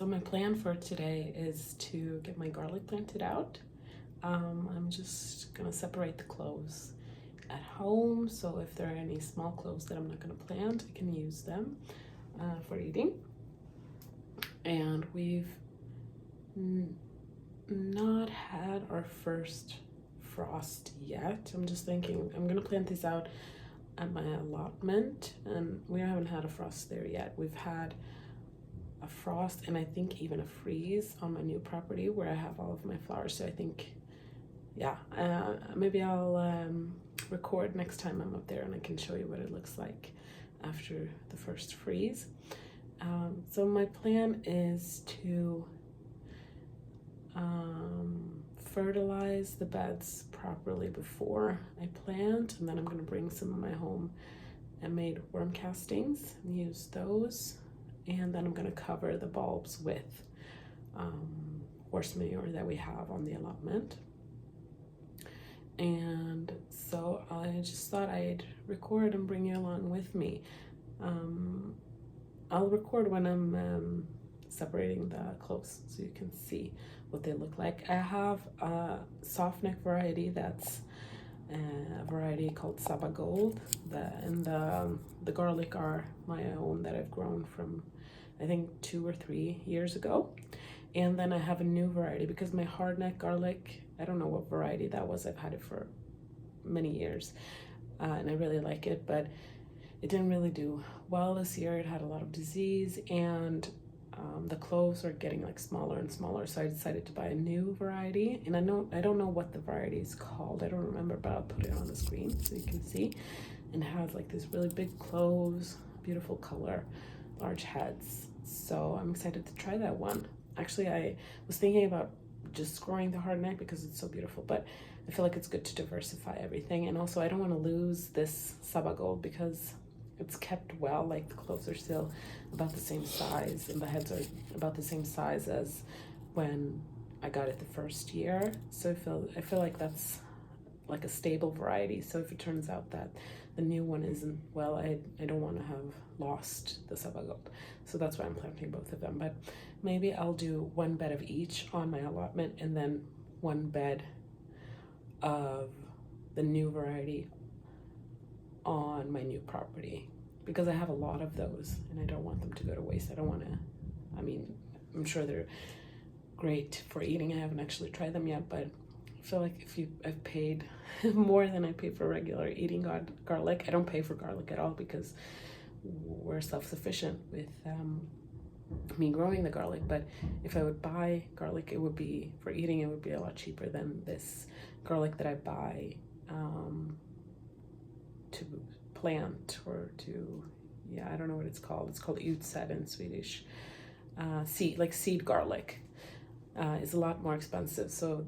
So my plan for today is to get my garlic planted out. I'm just gonna separate the cloves at home, so if there are any small cloves that I'm not gonna plant, I can use them for eating. And we've not had our first frost yet. I'm just thinking I'm gonna plant these out at my allotment, and we haven't had a frost there yet. We've had a frost and I think even a freeze on my new property where I have all of my flowers. So I think, yeah, maybe I'll record next time I'm up there and I can show you what it looks like after the first freeze. So my plan is to fertilize the beds properly before I plant, and then I'm going to bring some of my home and made worm castings and use those, and then I'm going to cover the bulbs with horse manure that we have on the allotment. And so I just thought I'd record and bring you along with me. I'll record when I'm separating the cloves so you can see what they look like. I have a softneck variety that's a variety called Sabagold, and the garlic are my own that I've grown from I think 2 or 3 years ago. And then I have a new variety because my hardneck garlic, I don't know what variety that was, I've had it for many years and I really like it, but it didn't really do well this year. It had a lot of disease, and the cloves are getting like smaller and smaller, so I decided to buy a new variety. And I don't know what the variety is called, I don't remember, but I'll put it on the screen so you can see. And it has like these really big cloves, beautiful color, large heads. So I'm excited to try that one. Actually, I was thinking about just growing the hardneck because it's so beautiful, but I feel like it's good to diversify everything. And also I don't want to lose this Sabagold because it's kept well. Like the cloves are still about the same size and the heads are about the same size as when I got it the first year. So I feel like that's like a stable variety. So if it turns out that the new one isn't well, I don't want to have lost the Sabagold. So that's why I'm planting both of them. But maybe I'll do one bed of each on my allotment and then one bed of the new variety on my new property, because I have a lot of those and I don't want them to go to waste. I don't want to, I mean, I'm sure they're great for eating. I haven't actually tried them yet, but I feel like I've paid more than I pay for regular eating garlic. I don't pay for garlic at all because we're self-sufficient with me growing the garlic. But if I would buy garlic, it would be, for eating, it would be a lot cheaper than this garlic that I buy to plant, or to, yeah, I don't know what it's called. It's called utsäd in Swedish. Seed garlic is a lot more expensive. So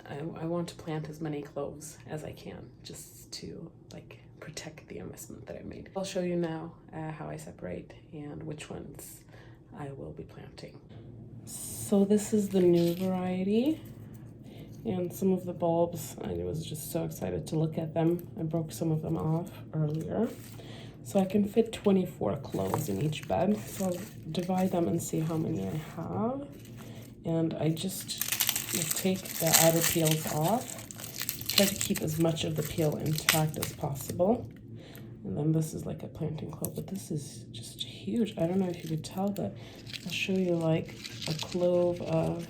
I want to plant as many cloves as I can, just to like protect the investment that I made. I'll show you now how I separate and which ones I will be planting. So this is the new variety, and some of the bulbs, I was just so excited to look at them. I broke some of them off earlier. So I can fit 24 cloves in each bed. So I'll divide them and see how many I have. And I just take the outer peels off. Try to keep as much of the peel intact as possible. And then this is like a planting clove, but this is just huge. I don't know if you could tell, but I'll show you like a clove of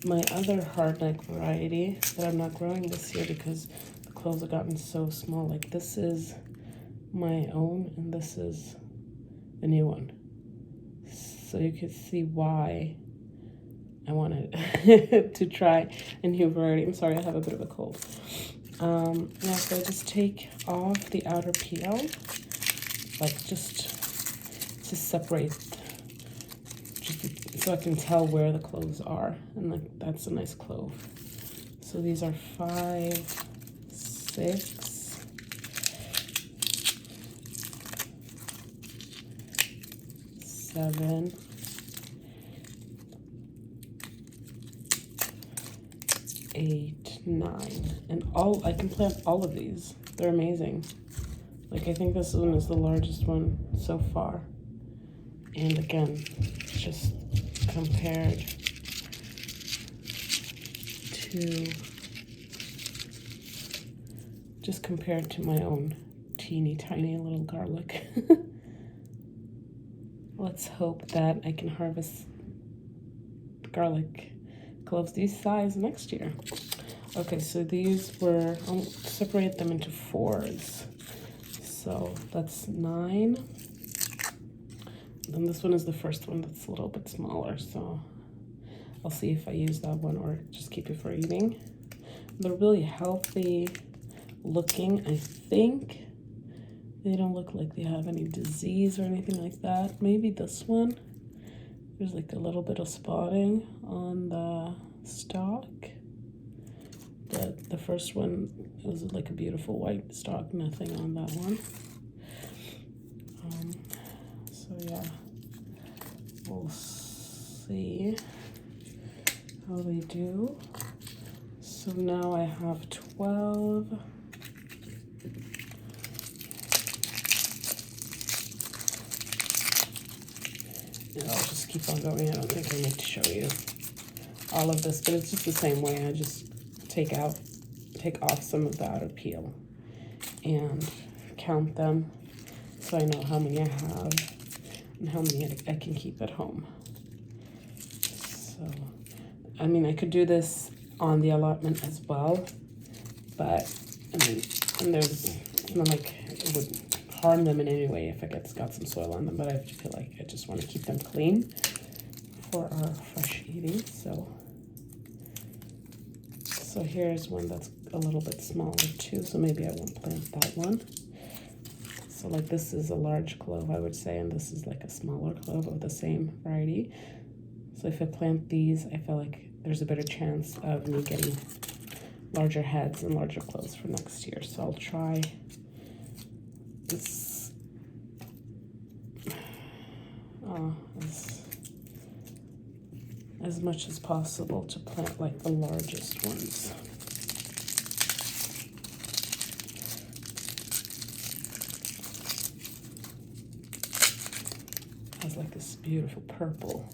my other hardneck variety that I'm not growing this year because the cloves have gotten so small. Like this is my own and this is the new one. So you can see why I wanted to try a new variety. I'm sorry, I have a bit of a cold. Yeah, so I just take off the outer peel, like just to separate, so I can tell where the cloves are. And like that's a nice clove. So these are 5, 6, 7, 8, 9, and I can plant all of these. They're amazing. Like I think this one is the largest one so far. And again, just compared to, just compared to my own teeny tiny little garlic. Let's hope that I can harvest garlic cloves these size next year. Okay, so these were, I'll separate them into 4s. So that's 9. Then this one is the first one that's a little bit smaller, so I'll see if I use that one or just keep it for eating. They're really healthy looking, I think. They don't look like they have any disease or anything like that. Maybe this one, there's like a little bit of spotting on the stalk. But the first one was like a beautiful white stalk, nothing on that one. So yeah, we'll see how they do. So now I have 12. And I'll just keep on going. I don't think I need to show you all of this, but it's just the same way. I just take off some of the outer peel and count them so I know how many I have and how many I can keep at home. So, I mean, I could do this on the allotment as well, but I mean, and there's, it's not like it would harm them in any way if it got some soil on them, but I feel like I just want to keep them clean for our fresh eating. So here's one that's a little bit smaller too, so maybe I won't plant that one. So like this is a large clove, I would say, and this is like a smaller clove of the same variety. So if I plant these, I feel like there's a better chance of me getting larger heads and larger cloves for next year. So I'll try this as much as possible to plant like the largest ones. Has like this beautiful purple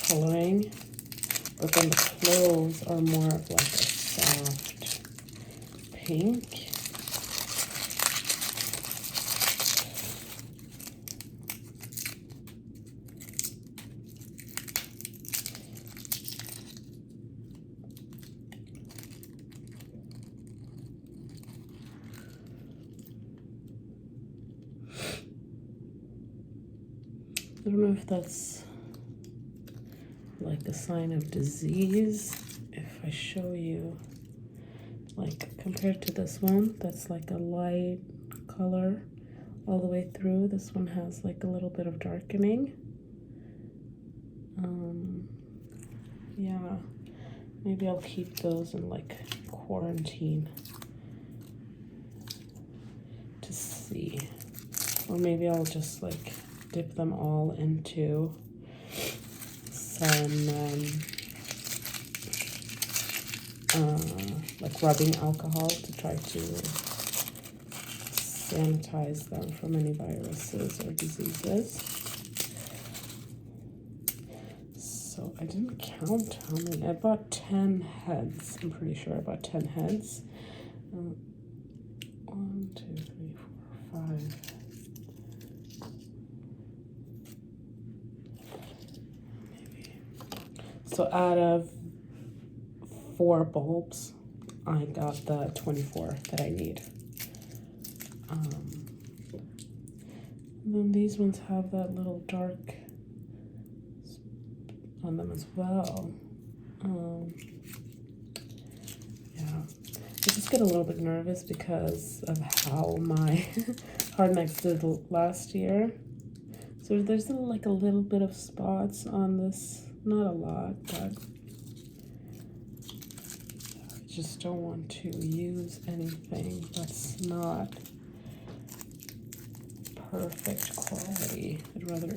coloring, but then the cloves are more of like a soft pink. I don't know if that's like a sign of disease. If I show you, like compared to this one, that's like a light color all the way through. This one has like a little bit of darkening. Yeah, maybe I'll keep those in like quarantine to see. Or maybe I'll just like dip them all into some like rubbing alcohol to try to sanitize them from any viruses or diseases. So I didn't count how many. I bought 10 heads. I'm pretty sure I bought 10 heads. 1, 2, 3, 4, 5. So out of 4 bulbs, I got the 24 that I need. And then these ones have that little dark on them as well. Yeah, I just get a little bit nervous because of how my hardnecks did last year. So there's like a little bit of spots on this. Not a lot, but I just don't want to use anything that's not perfect quality. I'd rather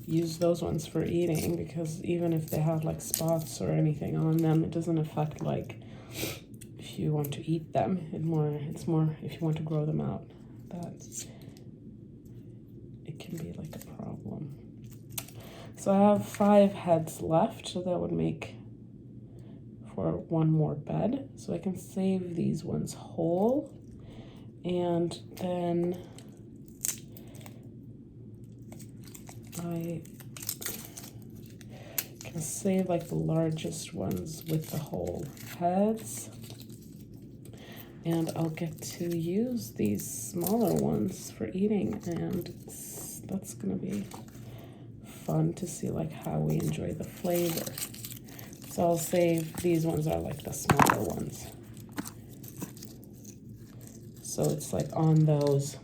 use those ones for eating, because even if they have like spots or anything on them, it doesn't affect like if you want to eat them. It's more if you want to grow them out, that it can be like a problem. So I have 5 heads left, so that would make for 1 more bed. So I can save these ones whole, and then I can save like the largest ones with the whole heads, and I'll get to use these smaller ones for eating, and that's gonna be fun to see like how we enjoy the flavor. So I'll save, these ones are like the smaller ones. So it's like on those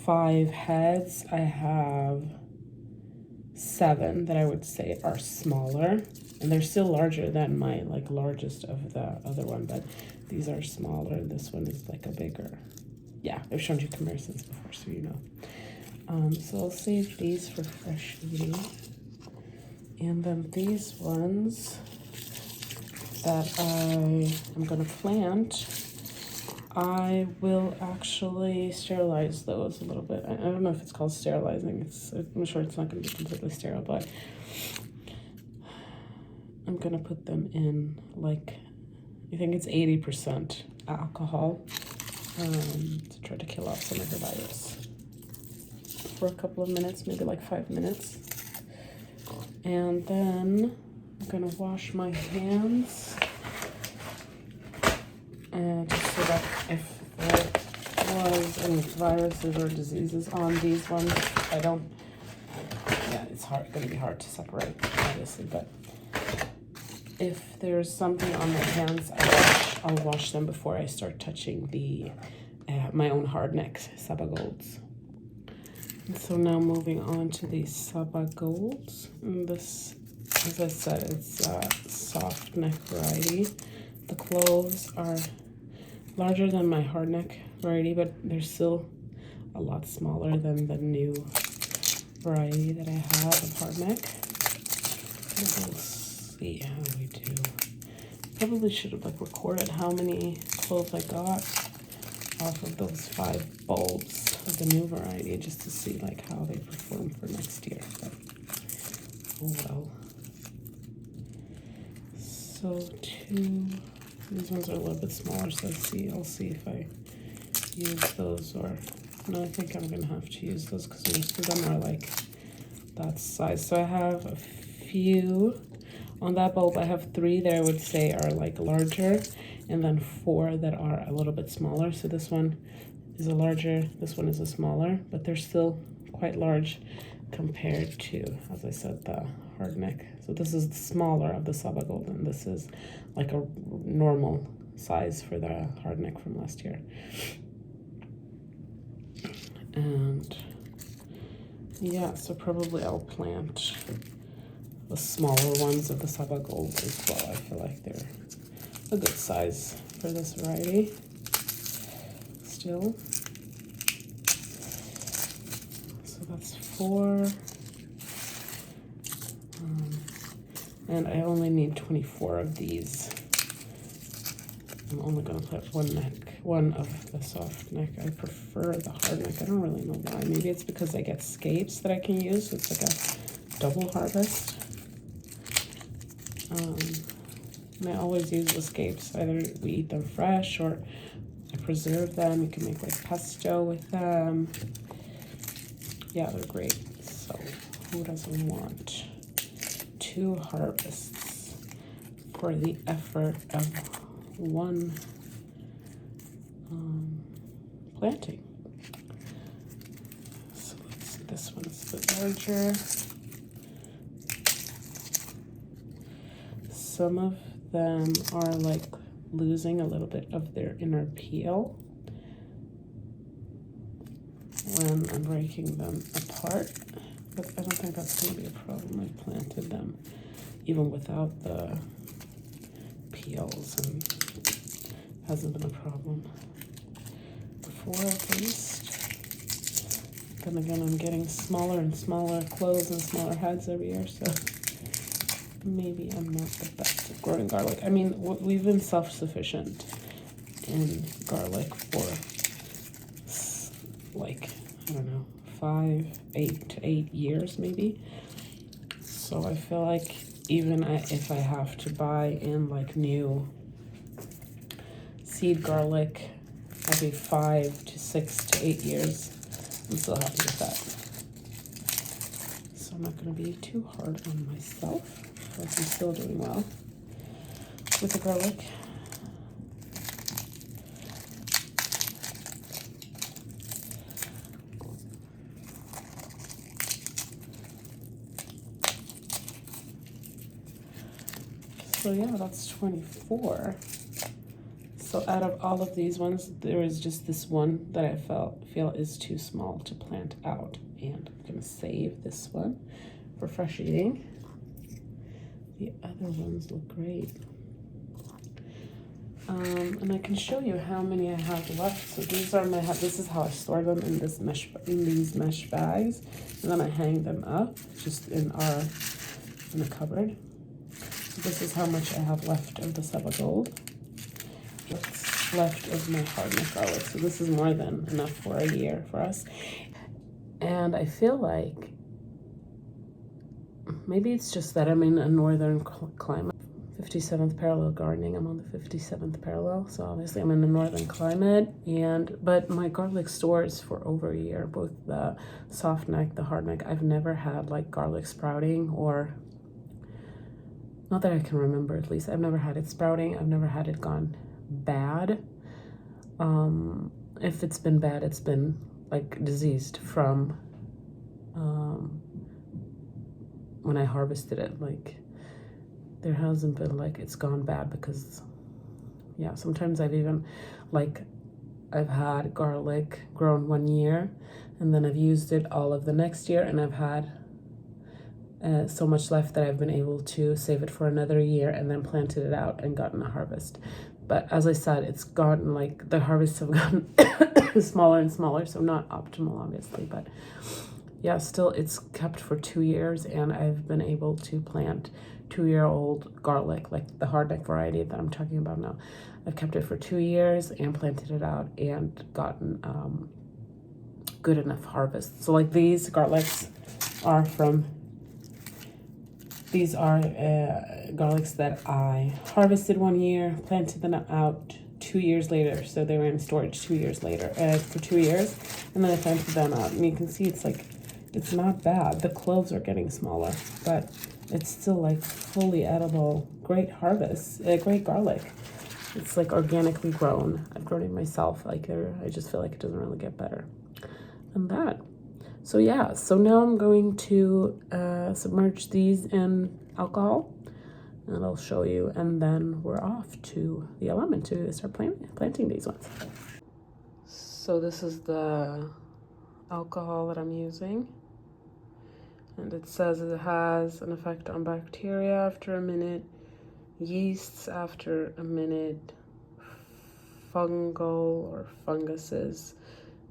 5 heads, I have 7 that I would say are smaller, and they're still larger than my like largest of the other one, but these are smaller, and this one is like a bigger. Yeah, I've shown you comparisons before, so you know. So I'll save these for fresh eating. And then these ones that I am gonna plant, I will actually sterilize those a little bit. I don't know if it's called sterilizing. I'm sure it's not gonna be completely sterile, but I'm gonna put them in like, I think it's 80% alcohol to try to kill off some of the virus for a couple of minutes, maybe like 5 minutes. And then I'm gonna wash my hands, and just so that if there was any viruses or diseases on these ones, yeah, it's gonna be hard to separate, obviously, but if there's something on my hands, I'll wash them before I start touching the my own hardneck Sabagolds. And so now moving on to the Sabagolds. And this, as I said, it's a soft neck variety. The cloves are larger than my hardneck variety, but they're still a lot smaller than the new variety that I have of hardneck. We'll see how we do. Probably should have like recorded how many cloves I got off of those 5 bulbs of the new variety, just to see like how they perform for next year. But oh well. So these ones are a little bit smaller, so I'll see if I use those, or no, I think I'm gonna have to use those because most of them are like that size. So I have a few on that bulb. I have 3 that I would say are like larger, and then 4 that are a little bit smaller. So this one is a larger, this one is a smaller, but they're still quite large compared to, as I said, the hardneck. So this is the smaller of the Sabagold, and this is like a normal size for the hardneck from last year. And yeah, so probably I'll plant the smaller ones of the Sabagold as well. I feel like they're a good size for this variety still. So that's 4. And I only need 24 of these. I'm only gonna put one of the soft neck. I prefer the hard neck. I don't really know why. Maybe it's because I get scapes that I can use. So it's like a double harvest. And I always use the scapes. Either we eat them fresh or I preserve them. You can make like pesto with them. Yeah, they're great. So who doesn't want 2 harvests for the effort of 1 planting? So let's see, this one's a bit larger. Some of them are like losing a little bit of their inner peel when I'm breaking them apart, but I don't think that's going to be a problem. I planted them even without the peels, and hasn't been a problem before, at least. Then again, I'm getting smaller and smaller cloves and smaller heads every year, so maybe I'm not the best at growing garlic. I mean, we've been self-sufficient in garlic for like, I don't know, 8 to 8 years maybe. So I feel like even if I have to buy in like new seed garlic every 5 to 6 to 8 years, I'm still happy with that. So I'm not going to be too hard on myself because I'm still doing well with the garlic. So yeah, that's 24. So out of all of these ones, there is just this one that I feel is too small to plant out. And I'm gonna save this one for fresh eating. The other ones look great. And I can show you how many I have left. So these are this is how I store them in these mesh bags. And then I hang them up just in the cupboard. This is how much I have left of the Sabagold. What's left of my hardneck garlic. So this is more than enough for a year for us. And I feel like maybe it's just that I'm in a northern climate. 57th parallel gardening. I'm on the 57th parallel. So obviously I'm in a northern climate. But my garlic stores for over a year. Both the softneck, the hardneck. I've never had like garlic sprouting, or not that I can remember, at least. I've never had it sprouting. I've never had it gone bad. If it's been bad, it's been like diseased from when I harvested it. Like there hasn't been like it's gone bad because, yeah, sometimes I've had garlic grown 1 year and then I've used it all of the next year, and I've had so much left that I've been able to save it for another year and then planted it out and gotten a harvest. But as I said, it's gotten like the harvests have gotten smaller and smaller, so not optimal obviously, but yeah, still it's kept for 2 years, and I've been able to plant 2-year-old garlic, like the hardneck variety that I'm talking about now. I've kept it for 2 years and planted it out and gotten good enough harvest. So like these garlics are garlics that I harvested 1 year, planted them out 2 years later. So they were in storage 2 years later, for 2 years. And then I planted them out. And you can see it's not bad. The cloves are getting smaller, but it's still like fully edible, great harvest, great garlic. It's like organically grown. I've grown it myself. I just feel like it doesn't really get better than that. So yeah, so now I'm going to submerge these in alcohol, and I'll show you, and then we're off to the allotment to start planting these ones. So this is the alcohol that I'm using, and it says it has an effect on bacteria after a minute, yeasts after a minute, fungal or funguses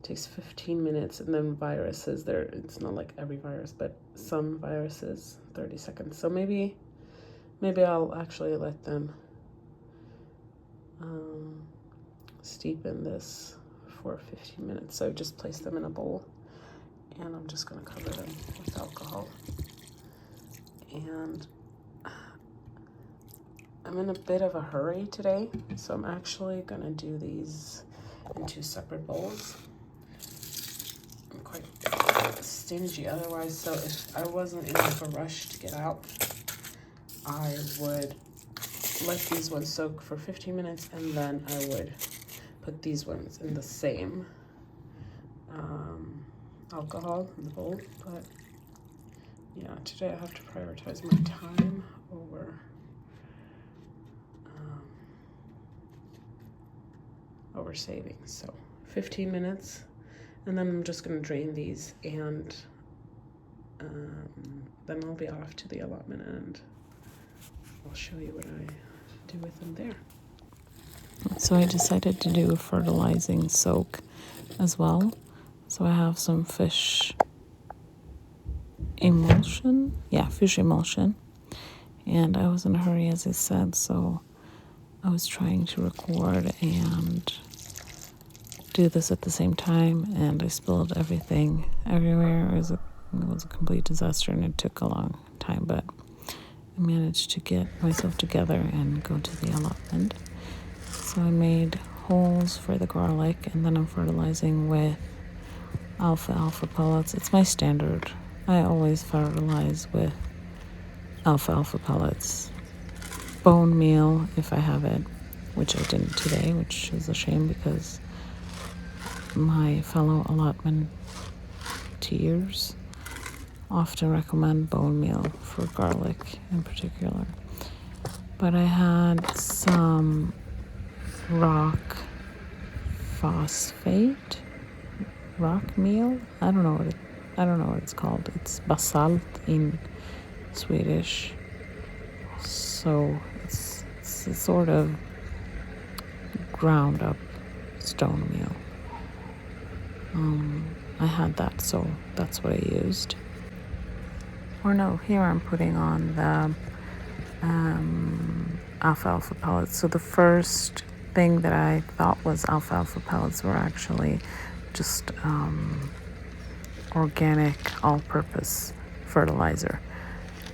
takes 15 minutes, and then viruses, it's not like every virus, but some viruses 30 seconds. So maybe I'll actually let them steep in this for 15 minutes. So just place them in a bowl, and I'm just going to cover them with alcohol. And I'm in a bit of a hurry today, so I'm actually going to do these in 2 separate bowls. I'm quite stingy otherwise, so if I wasn't in like a rush to get out, I would let these ones soak for 15 minutes, and then I would put these ones in the same alcohol in the bowl. But yeah, today I have to prioritize my time over saving. So 15 minutes, and then I'm just going to drain these, and then I'll be off to the allotment, and I'll show you what I do with them there. So I decided to do a fertilizing soak as well. So I have some fish emulsion. Yeah, fish emulsion. And I was in a hurry, as I said, so I was trying to record and do this at the same time, and I spilled everything everywhere. It was a complete disaster, and it took a long time, but I managed to get myself together and go to the allotment. So I made holes for the garlic, and then I'm fertilizing with alfalfa pellets. It's my standard. I always fertilize with alfalfa pellets. Bone meal if I have it, which I didn't today, which is a shame because my fellow allotmenteers often recommend bone meal for garlic in particular. But I had some rock meal. I don't know what it's called. It's basalt in Swedish. So it's a sort of ground up stone meal. I had that, so that's what I used. Or no, here I'm putting on the alfalfa pellets. So the first thing that I thought was alfalfa pellets were actually just organic all-purpose fertilizer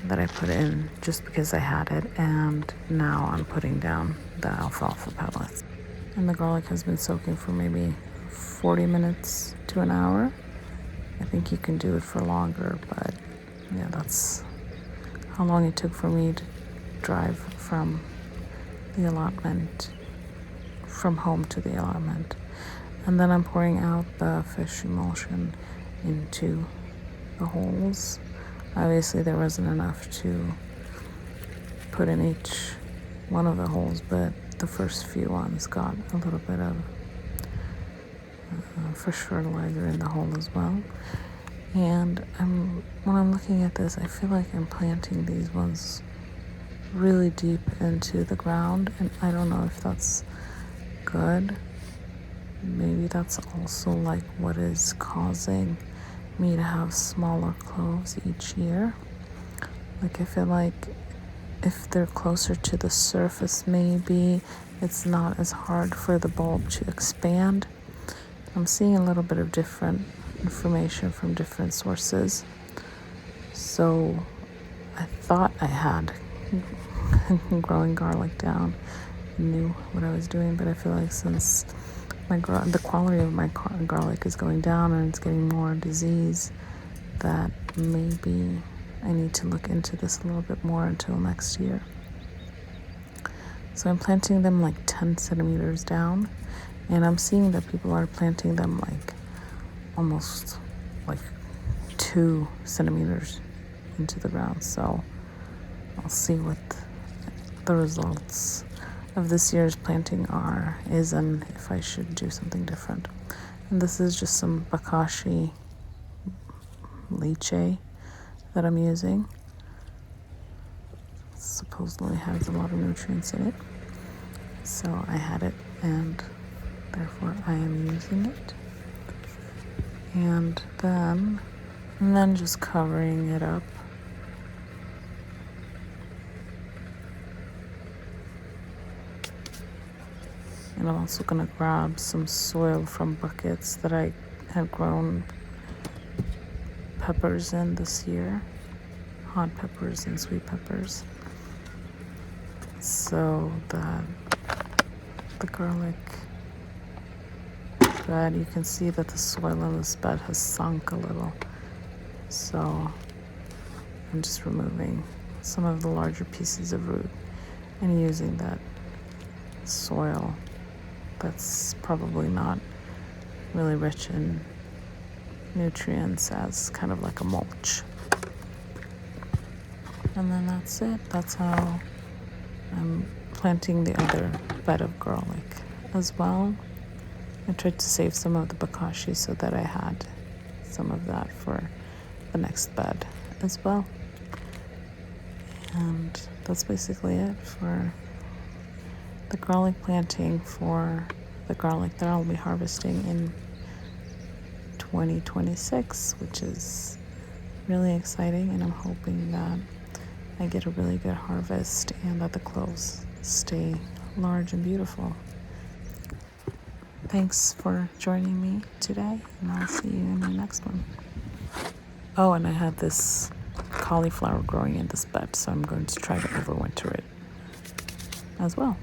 that I put in just because I had it, and now I'm putting down the alfalfa pellets. And the garlic has been soaking for maybe 40 minutes to an hour. I think you can do it for longer, but yeah, that's how long it took for me to drive from the allotment, from home to the allotment. And then I'm pouring out the fish emulsion into the holes. Obviously there wasn't enough to put in each one of the holes, but the first few ones got a little bit of fish fertilizer in the hole as well. And when I'm looking at this, I feel like I'm planting these ones really deep into the ground, and I don't know if that's good. Maybe that's also like what is causing me to have smaller cloves each year. Like I feel like if they're closer to the surface, maybe it's not as hard for the bulb to expand. I'm seeing a little bit of different information from different sources. So I thought I had growing garlic down, knew what I was doing, but I feel like since the quality of my garlic is going down and it's getting more disease, that maybe I need to look into this a little bit more until next year. So I'm planting them like 10 centimeters down, and I'm seeing that people are planting them like almost like 2 centimeters into the ground. So I'll see what the results of this year's planting is and if I should do something different. And this is just some Bokashi leche that I'm using. It supposedly has a lot of nutrients in it. So I had it, and therefore I am using it. And then just covering it up. And I'm also going to grab some soil from buckets that I had grown peppers in this year, hot peppers and sweet peppers, so that the garlic bed, you can see that the soil in this bed has sunk a little. So I'm just removing some of the larger pieces of root and using that soil that's probably not really rich in nutrients as kind of like a mulch. And then that's it. That's how I'm planting the other bed of garlic as well. I tried to save some of the Bokashi so that I had some of that for the next bed as well. And that's basically it for the garlic planting, for the garlic that I'll be harvesting in 2026, which is really exciting, and I'm hoping that I get a really good harvest and that the cloves stay large and beautiful. Thanks for joining me today, and I'll see you in the next one. Oh, and I have this cauliflower growing in this bed, so I'm going to try to overwinter it as well.